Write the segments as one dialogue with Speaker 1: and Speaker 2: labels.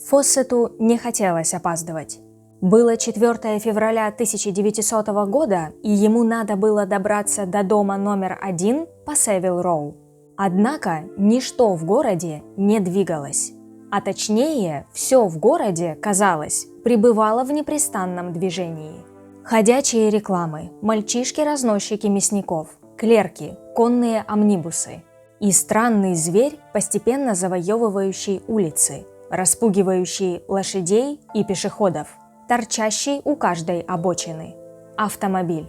Speaker 1: Фоссету не хотелось опаздывать. Было 4 февраля 1900 года, и ему надо было добраться до дома номер 1 по Севил-Роу. Однако ничто в городе не двигалось. А точнее, все в городе, казалось, пребывало в непрестанном движении. Ходячие рекламы, мальчишки-разносчики мясников, клерки, конные амнибусы и странный зверь, постепенно завоевывающий улицы, распугивающий лошадей и пешеходов, торчащий у каждой обочины – автомобиль.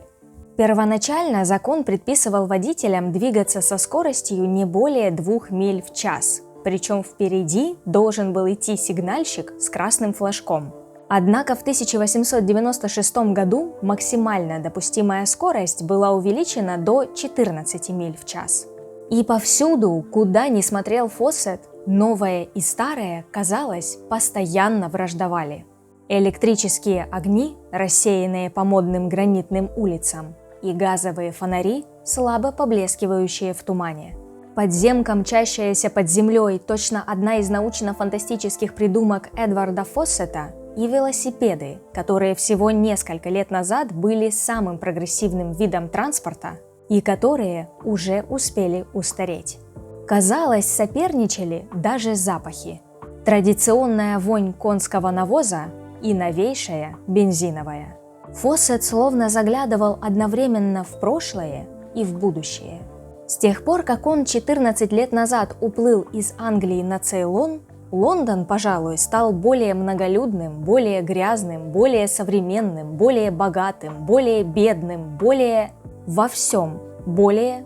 Speaker 1: Первоначально закон предписывал водителям двигаться со скоростью не более 2 миль в час, причем впереди должен был идти сигнальщик с красным флажком. Однако в 1896 году максимально допустимая скорость была увеличена до 14 миль в час. И повсюду, куда ни смотрел Фоссет, новое и старое, казалось, постоянно враждовали. Электрические огни, рассеянные по модным гранитным улицам, и газовые фонари, слабо поблескивающие в тумане. Подземка, мчащаяся под землей, точно одна из научно-фантастических придумок Эдварда Фоссета, и велосипеды, которые всего несколько лет назад были самым прогрессивным видом транспорта и которые уже успели устареть. Казалось, соперничали даже запахи. Традиционная вонь конского навоза и новейшая бензиновая. Фоссет словно заглядывал одновременно в прошлое и в будущее. С тех пор, как он 14 лет назад уплыл из Англии на Цейлон, Лондон, пожалуй, стал более многолюдным, более грязным, более современным, более богатым, более бедным, более... во всем, более.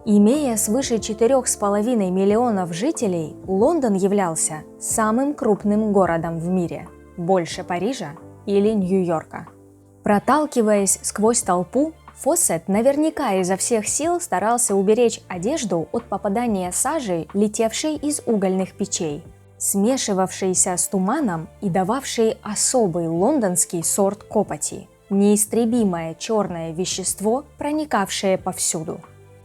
Speaker 1: Имея свыше 4,5 миллионов жителей, Лондон являлся самым крупным городом в мире, больше Парижа или Нью-Йорка. Проталкиваясь сквозь толпу, Фоссет наверняка изо всех сил старался уберечь одежду от попадания сажи, летевшей из угольных печей, смешивавшейся с туманом и дававшей особый лондонский сорт копоти, неистребимое черное вещество, проникавшее повсюду.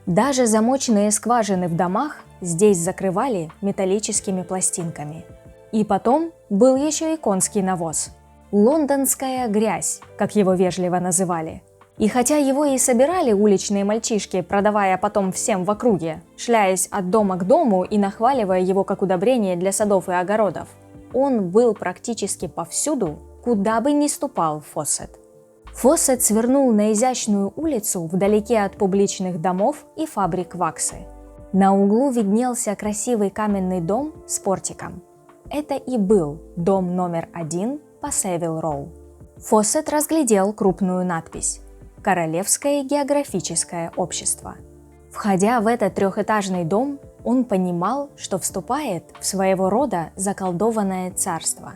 Speaker 1: Даже замочные скважины в домах здесь закрывали металлическими пластинками. И потом был еще и конский навоз. Лондонская грязь, как его вежливо называли. И хотя его и собирали уличные мальчишки, продавая потом всем в округе, шляясь от дома к дому и нахваливая его как удобрение для садов и огородов, он был практически повсюду, куда бы ни ступал Фоссет. Фоссет свернул на изящную улицу вдалеке от публичных домов и фабрик ваксы. На углу виднелся красивый каменный дом с портиком. Это и был дом номер 1 по Севил-Роу. Фоссет разглядел крупную надпись «Королевское географическое общество». Входя в этот трехэтажный дом, он понимал, что вступает в своего рода заколдованное царство.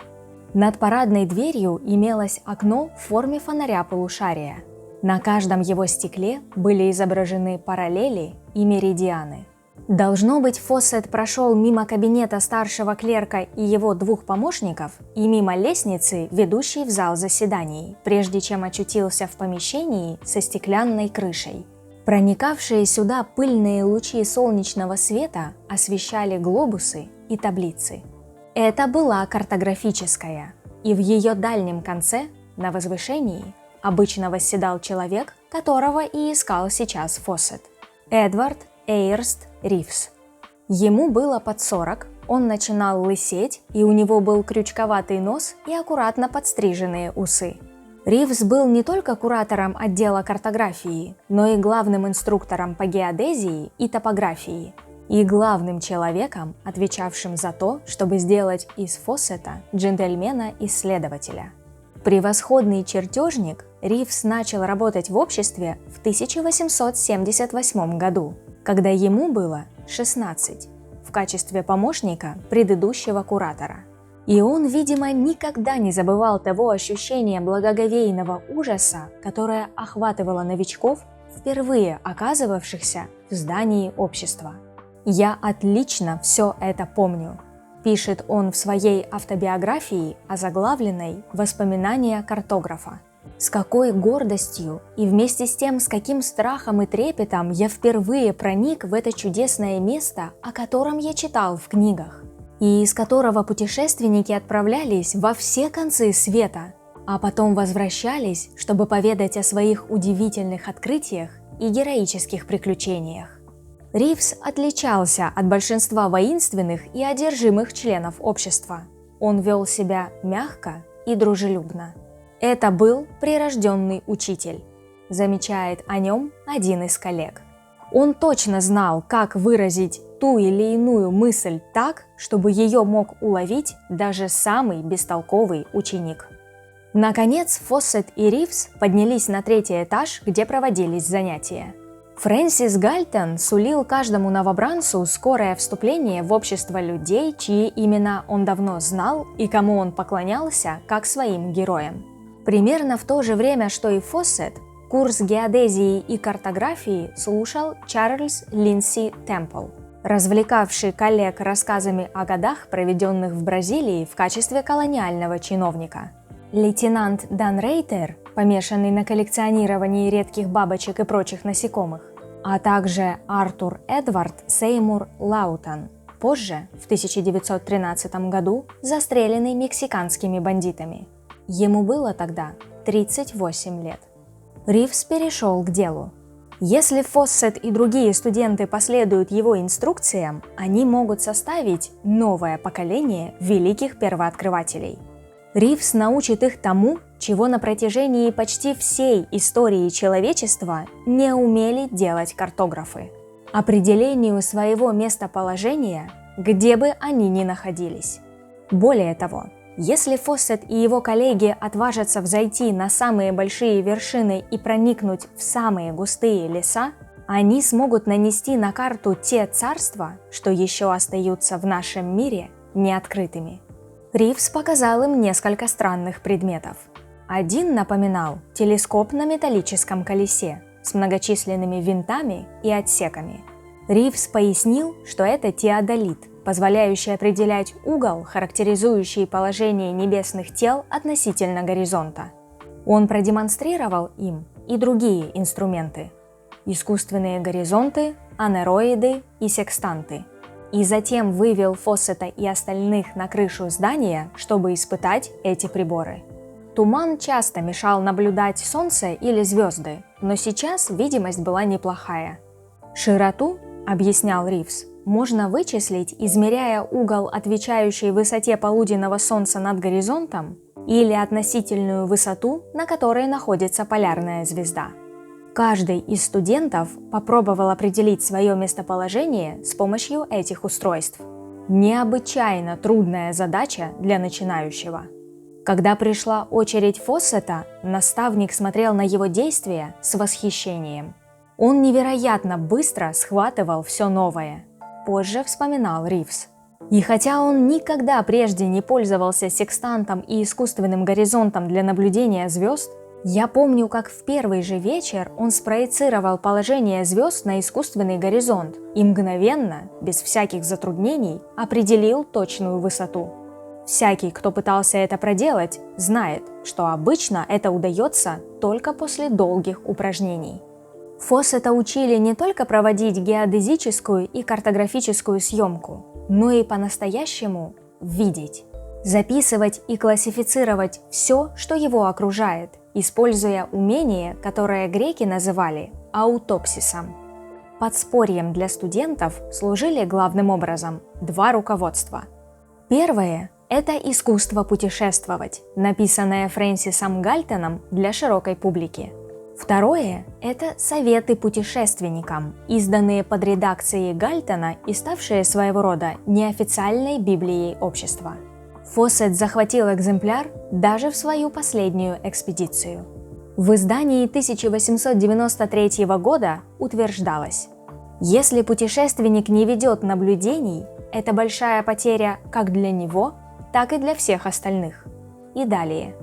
Speaker 1: Над парадной дверью имелось окно в форме фонаря полушария. На каждом его стекле были изображены параллели и меридианы. Должно быть, Фоссет прошел мимо кабинета старшего клерка и его 2 помощников и мимо лестницы, ведущей в зал заседаний, прежде чем очутился в помещении со стеклянной крышей. Проникавшие сюда пыльные лучи солнечного света освещали глобусы и таблицы. Это была картографическая, и в ее дальнем конце, на возвышении, обычно восседал человек, которого и искал сейчас Фоссет – Эдвард Эйрст Ривз. Ему было под 40, он начинал лысеть, и у него был крючковатый нос и аккуратно подстриженные усы. Ривз был не только куратором отдела картографии, но и главным инструктором по геодезии и топографии, и главным человеком, отвечавшим за то, чтобы сделать из Фоссета джентльмена-исследователя. Превосходный чертежник, Ривз начал работать в обществе в 1878 году, когда ему было 16, в качестве помощника предыдущего куратора. И он, видимо, никогда не забывал того ощущения благоговейного ужаса, которое охватывало новичков, впервые оказывавшихся в здании общества. «Я отлично все это помню», – пишет он в своей автобиографии, озаглавленной «Воспоминания картографа». С какой гордостью и вместе с тем, с каким страхом и трепетом я впервые проник в это чудесное место, о котором я читал в книгах. и из которого путешественники отправлялись во все концы света, а потом возвращались, чтобы поведать о своих удивительных открытиях и героических приключениях. Ривз отличался от большинства воинственных и одержимых членов общества. Он вел себя мягко и дружелюбно. Это был прирожденный учитель, замечает о нем один из коллег. Он точно знал, как выразить ту или иную мысль так, чтобы ее мог уловить даже самый бестолковый ученик. Наконец, Фоссет и Ривз поднялись на 3-й этаж, где проводились занятия. Фрэнсис Гальтон сулил каждому новобранцу скорое вступление в общество людей, чьи имена он давно знал и кому он поклонялся как своим героям. Примерно в то же время, что и Фоссет, курс геодезии и картографии слушал Чарльз Линдси Темпл, развлекавший коллег рассказами о годах, проведенных в Бразилии в качестве колониального чиновника. Лейтенант Дан Рейтер, помешанный на коллекционировании редких бабочек и прочих насекомых, а также Артур Эдвард Сеймур Лаутон, позже, в 1913 году, застреленный мексиканскими бандитами. Ему было тогда 38 лет. Ривз перешел к делу. Если Фоссет и другие студенты последуют его инструкциям, они могут составить новое поколение великих первооткрывателей. Ривз научит их тому, чего на протяжении почти всей истории человечества не умели делать картографы – определению своего местоположения, где бы они ни находились. Более того, если Фоссет и его коллеги отважатся взойти на самые большие вершины и проникнуть в самые густые леса, они смогут нанести на карту те царства, что еще остаются в нашем мире неоткрытыми. Ривз показал им несколько странных предметов. Один напоминал телескоп на металлическом колесе с многочисленными винтами и отсеками. Ривз пояснил, что это теодолит, позволяющий определять угол, характеризующий положение небесных тел относительно горизонта. Он продемонстрировал им и другие инструменты – искусственные горизонты, анероиды и секстанты. И затем вывел Фоссета и остальных на крышу здания, чтобы испытать эти приборы. Туман часто мешал наблюдать солнце или звезды, но сейчас видимость была неплохая. Широту, объяснял Ривз, можно вычислить, измеряя угол, отвечающий высоте полуденного солнца над горизонтом, или относительную высоту, на которой находится полярная звезда. Каждый из студентов попробовал определить свое местоположение с помощью этих устройств. Необычайно трудная задача для начинающего. Когда пришла очередь Фоссета, наставник смотрел на его действия с восхищением. Он невероятно быстро схватывал все новое. Позже вспоминал Ривз. И хотя он никогда прежде не пользовался секстантом и искусственным горизонтом для наблюдения звезд, я помню, как в первый же вечер он спроецировал положение звезд на искусственный горизонт и мгновенно, без всяких затруднений, определил точную высоту. Всякий, кто пытался это проделать, знает, что обычно это удается только после долгих упражнений. Фоссета учили не только проводить геодезическую и картографическую съемку, но и по-настоящему видеть, записывать и классифицировать все, что его окружает, используя умение, которое греки называли аутопсисом. Подспорьем для студентов служили главным образом два руководства. Первое – это «Искусство путешествовать», написанное Фрэнсисом Гальтоном для широкой публики. Второе – это «Советы путешественникам», изданные под редакцией Гальтона и ставшие своего рода неофициальной Библией общества. Фоссет захватил экземпляр даже в свою последнюю экспедицию. В издании 1893 года утверждалось: «Если путешественник не ведет наблюдений, это большая потеря как для него, так и для всех остальных». И далее.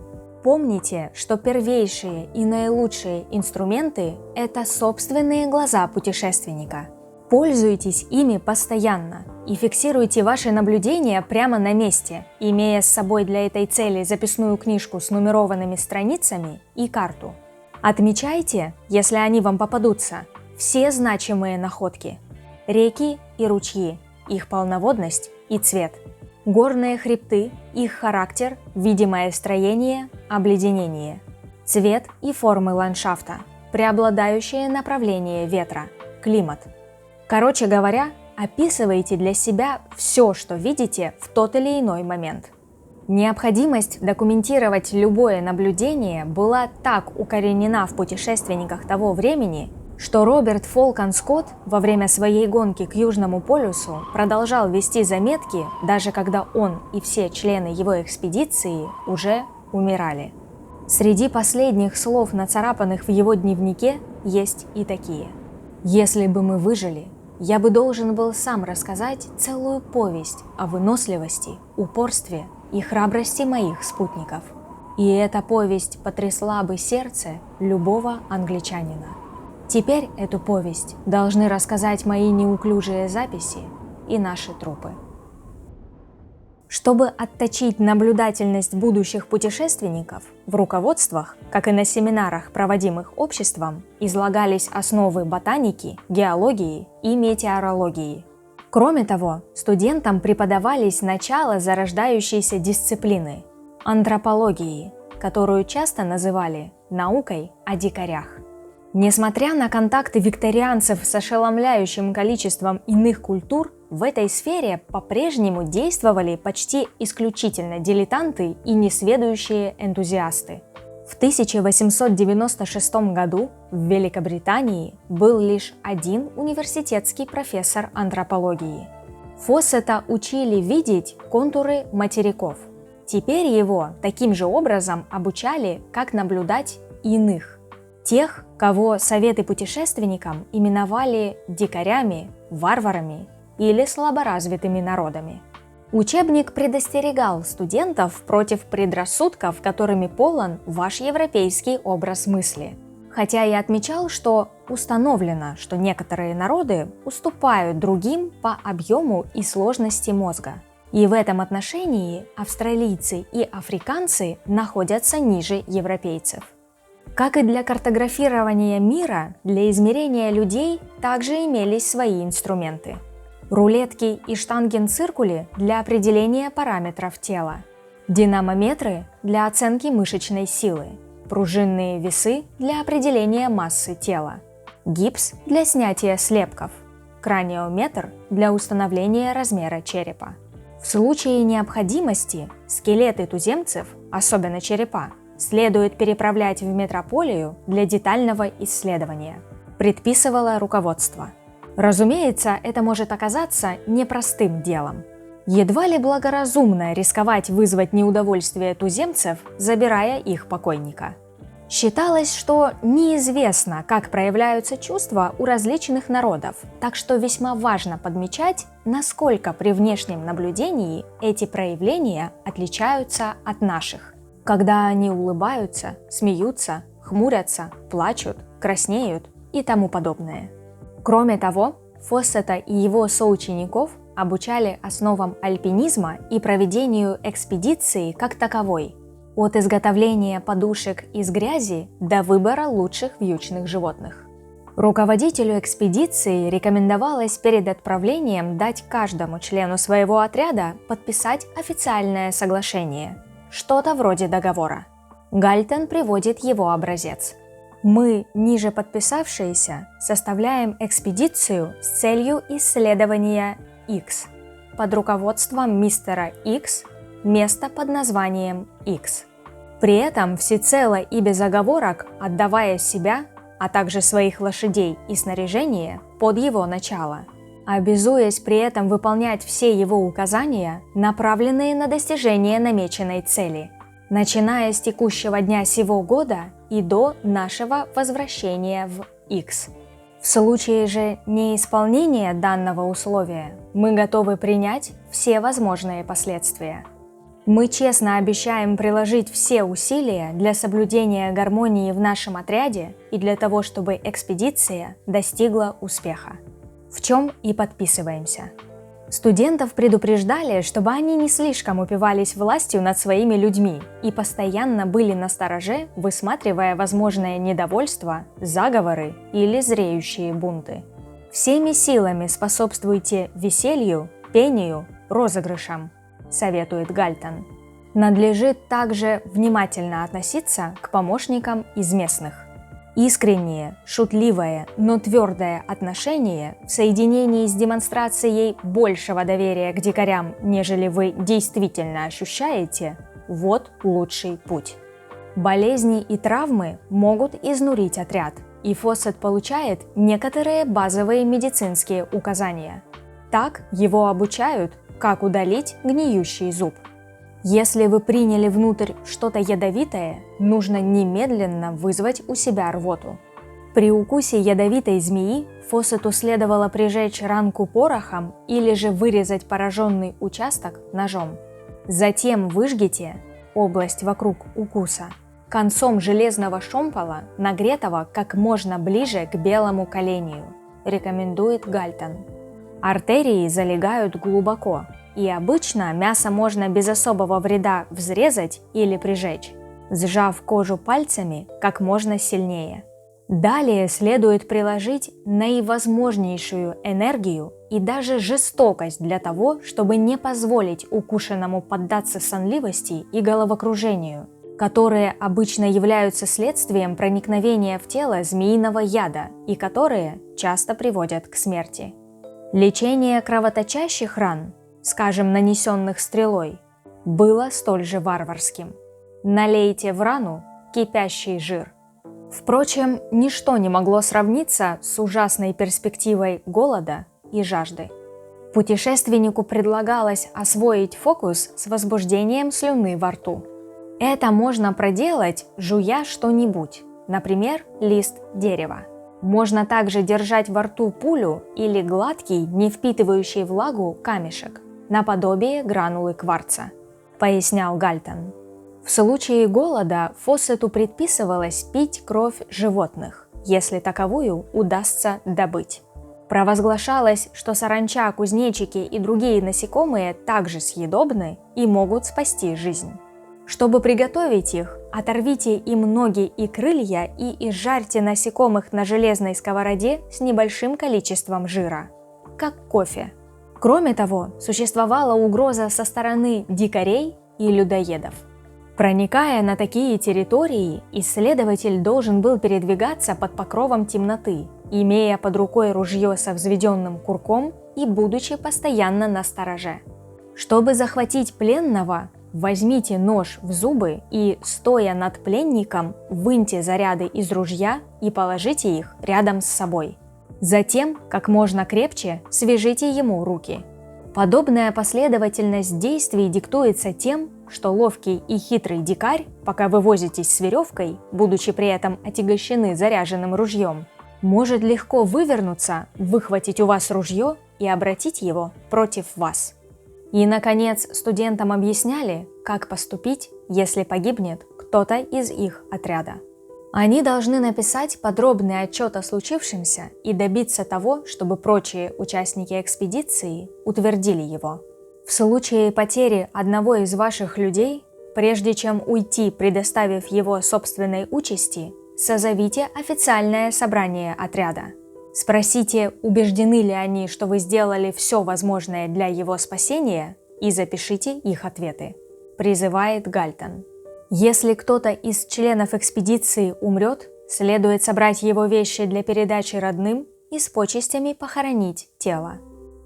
Speaker 1: Помните, что первейшие и наилучшие инструменты – это собственные глаза путешественника. Пользуйтесь ими постоянно и фиксируйте ваши наблюдения прямо на месте, имея с собой для этой цели записную книжку с нумерованными страницами и карту. Отмечайте, если они вам попадутся, все значимые находки – реки и ручьи, их полноводность и цвет, горные хребты, их характер, видимое строение, обледенение, цвет и формы ландшафта, преобладающее направление ветра, климат. Короче говоря, описывайте для себя все, что видите в тот или иной момент. Необходимость документировать любое наблюдение была так укоренена в путешественниках того времени, что Роберт Фолкон Скотт во время своей гонки к Южному полюсу продолжал вести заметки, даже когда он и все члены его экспедиции уже умирали. Среди последних слов, нацарапанных в его дневнике, есть и такие. «Если бы мы выжили, я бы должен был сам рассказать целую повесть о выносливости, упорстве и храбрости моих спутников. И эта повесть потрясла бы сердце любого англичанина. Теперь эту повесть должны рассказать мои неуклюжие записи и наши трупы». Чтобы отточить наблюдательность будущих путешественников, в руководствах, как и на семинарах, проводимых обществом, излагались основы ботаники, геологии и метеорологии. Кроме того, студентам преподавались начало зарождающейся дисциплины – антропологии, которую часто называли наукой о дикарях. Несмотря на контакты викторианцев с ошеломляющим количеством иных культур, в этой сфере по-прежнему действовали почти исключительно дилетанты и несведущие энтузиасты. В 1896 году в Великобритании был лишь один университетский профессор антропологии. Фоссета учили видеть контуры материков. Теперь его таким же образом обучали, как наблюдать иных. Тех, кого советы путешественникам именовали дикарями, варварами или слаборазвитыми народами. Учебник предостерегал студентов против предрассудков, которыми полон ваш европейский образ мысли. Хотя и отмечал, что установлено, что некоторые народы уступают другим по объему и сложности мозга. И в этом отношении австралийцы и африканцы находятся ниже европейцев. Как и для картографирования мира, для измерения людей также имелись свои инструменты. Рулетки и штангенциркули для определения параметров тела, динамометры для оценки мышечной силы, пружинные весы для определения массы тела, гипс для снятия слепков, краниометр для установления размера черепа. В случае необходимости скелеты туземцев, особенно черепа, следует переправлять в метрополию для детального исследования, предписывало руководство. Разумеется, это может оказаться непростым делом. Едва ли благоразумно рисковать вызвать неудовольствие туземцев, забирая их покойника. Считалось, что неизвестно, как проявляются чувства у различных народов, так что весьма важно подмечать, насколько при внешнем наблюдении эти проявления отличаются от наших. Когда они улыбаются, смеются, хмурятся, плачут, краснеют и тому подобное. Кроме того, Фоссета и его соучеников обучали основам альпинизма и проведению экспедиции как таковой, от изготовления подушек из грязи до выбора лучших вьючных животных. Руководителю экспедиции рекомендовалось перед отправлением дать каждому члену своего отряда подписать официальное соглашение, что-то вроде договора. Гальтон приводит его образец. Мы, ниже подписавшиеся, составляем экспедицию с целью исследования X. Под руководством мистера X, место под названием X. При этом всецело и без оговорок отдавая себя, а также своих лошадей и снаряжение под его начало, обязуясь при этом выполнять все его указания, направленные на достижение намеченной цели, начиная с текущего дня сего года и до нашего возвращения в X. В случае же неисполнения данного условия мы готовы принять все возможные последствия. Мы честно обещаем приложить все усилия для соблюдения гармонии в нашем отряде и для того, чтобы экспедиция достигла успеха. В чем и подписываемся. Студентов предупреждали, чтобы они не слишком упивались властью над своими людьми и постоянно были настороже, высматривая возможное недовольство, заговоры или зреющие бунты. Всеми силами способствуйте веселью, пению, розыгрышам. советует Гальтон. Надлежит также внимательно относиться к помощникам из местных. Искреннее, шутливое, но твердое отношение в соединении с демонстрацией большего доверия к дикарям, нежели вы действительно ощущаете, вот лучший путь. Болезни и травмы могут изнурить отряд, и Фоссет получает некоторые базовые медицинские указания. Так его обучают, как удалить гниющий зуб. Если вы приняли внутрь что-то ядовитое, нужно немедленно вызвать у себя рвоту. При укусе ядовитой змеи Фоссету следовало прижечь ранку порохом или же вырезать пораженный участок ножом. Затем выжгите область вокруг укуса концом железного шомпола, нагретого как можно ближе к белому коленю, рекомендует Гальтон. Артерии залегают глубоко, и обычно мясо можно без особого вреда взрезать или прижечь, сжав кожу пальцами как можно сильнее. Далее следует приложить наивозможнейшую энергию и даже жестокость для того, чтобы не позволить укушенному поддаться сонливости и головокружению, которые обычно являются следствием проникновения в тело змеиного яда и которые часто приводят к смерти. Лечение кровоточащих ран, скажем, нанесенных стрелой, было столь же варварским. Налейте в рану кипящий жир. Впрочем, ничто не могло сравниться с ужасной перспективой голода и жажды. Путешественнику предлагалось освоить фокус с возбуждением слюны во рту. Это можно проделать, жуя что-нибудь, например, лист дерева. Можно также держать во рту пулю или гладкий, не впитывающий влагу, камешек, наподобие гранулы кварца, пояснял Гальтон. В случае голода Фоссету предписывалось пить кровь животных, если таковую удастся добыть. Провозглашалось, что саранча, кузнечики и другие насекомые также съедобны и могут спасти жизнь. Чтобы приготовить их, оторвите им ноги и крылья и изжарьте насекомых на железной сковороде с небольшим количеством жира, как кофе. Кроме того, существовала угроза со стороны дикарей и людоедов. Проникая на такие территории, исследователь должен был передвигаться под покровом темноты, имея под рукой ружье со взведенным курком и будучи постоянно настороже. Чтобы захватить пленного, возьмите нож в зубы и, стоя над пленником, выньте заряды из ружья и положите их рядом с собой. Затем, как можно крепче, свяжите ему руки. Подобная последовательность действий диктуется тем, что ловкий и хитрый дикарь, пока вы возитесь с веревкой, будучи при этом отягощены заряженным ружьем, может легко вывернуться, выхватить у вас ружье и обратить его против вас. И, наконец, студентам объясняли, как поступить, если погибнет кто-то из их отряда. Они должны написать подробный отчет о случившемся и добиться того, чтобы прочие участники экспедиции утвердили его. В случае потери одного из ваших людей, прежде чем уйти, предоставив его собственной участи, созовите официальное собрание отряда. Спросите, убеждены ли они, что вы сделали все возможное для его спасения, и запишите их ответы, призывает Гальтон. Если кто-то из членов экспедиции умрет, следует собрать его вещи для передачи родным и с почестями похоронить тело.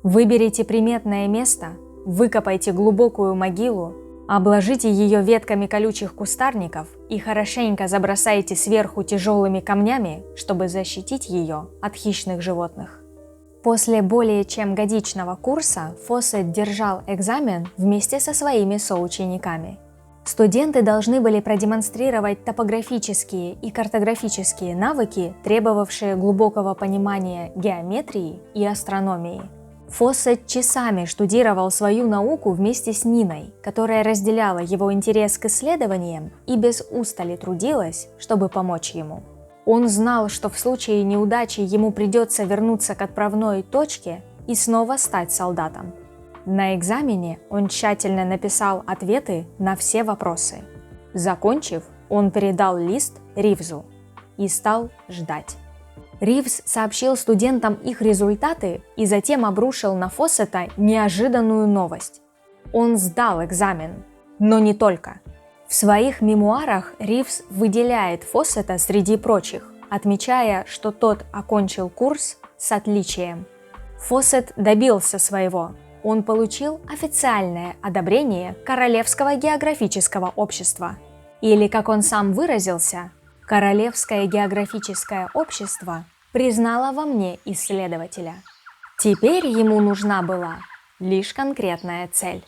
Speaker 1: Выберите приметное место, выкопайте глубокую могилу, обложите ее ветками колючих кустарников и хорошенько забросайте сверху тяжелыми камнями, чтобы защитить ее от хищных животных. После более чем годичного курса Фоссет держал экзамен вместе со своими соучениками. Студенты должны были продемонстрировать топографические и картографические навыки, требовавшие глубокого понимания геометрии и астрономии. Фоссет часами штудировал свою науку вместе с Ниной, которая разделяла его интерес к исследованиям и без устали трудилась, чтобы помочь ему. Он знал, что в случае неудачи ему придется вернуться к отправной точке и снова стать солдатом. На экзамене он тщательно написал ответы на все вопросы. Закончив, он передал лист Ривзу и стал ждать. Ривз сообщил студентам их результаты и затем обрушил на Фоссета неожиданную новость. Он сдал экзамен. Но не только. В своих мемуарах Ривз выделяет Фоссета среди прочих, отмечая, что тот окончил курс с отличием. Фоссет добился своего. Он получил официальное одобрение Королевского географического общества. Или, как он сам выразился, Королевское географическое общество признало во мне исследователя. Теперь ему нужна была лишь конкретная цель.